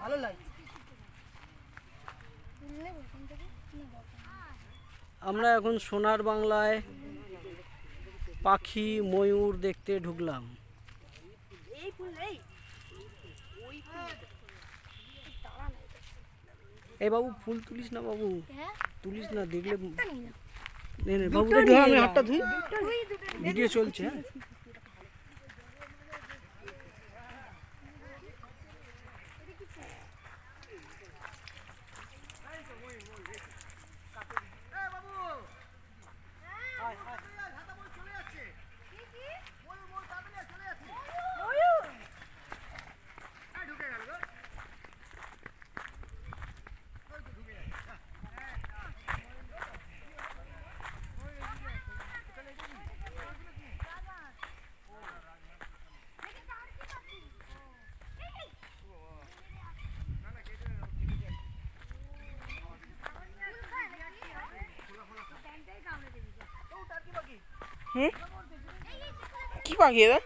ভালো লাগে। আমরা এখন সোনার বাংলায় পাখি ময়ূর দেখতে ঢুকলাম। এই বাবু ফুল তুলিস না বাবু, তুলিস না, দেখলে বাবু আমি হাতটা ধুই, ভিডিও চলছে। হ্যাঁ কি পাখি এটা?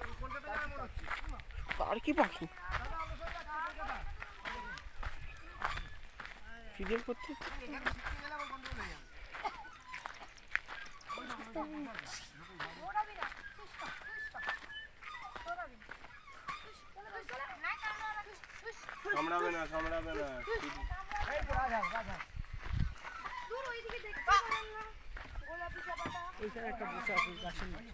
আর কি পাখি ভিডিও করতে? সামলাবে না, সামলাবে না। এইখানে একটা বসে আছে গাছের নিচে।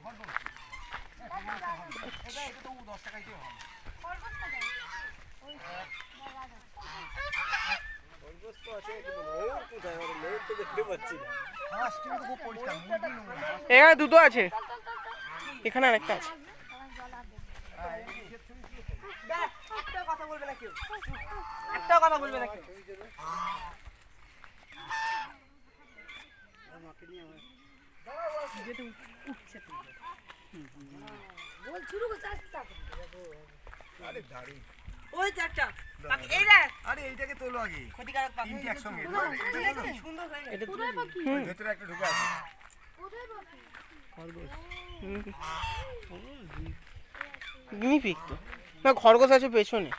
এখানে দুটো আছে, এখানে আরেকটা আছে। একটা কথা বলবে না কেউ। এইটাকে তোলো আগে, তিনটে একসঙ্গে। ভেতরে একটা ঢুকে আছে। গিনিপিগ তো না, খরগোশ আছে পেছনে।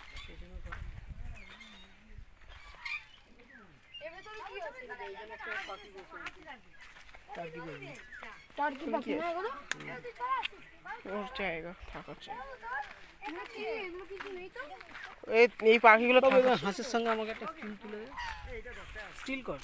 ওর জায়গা থাকার জায়গা। এই পাখিগুলো হাঁসের সঙ্গে আমাকে একটা স্টিল তুলে দে, স্টিল কর।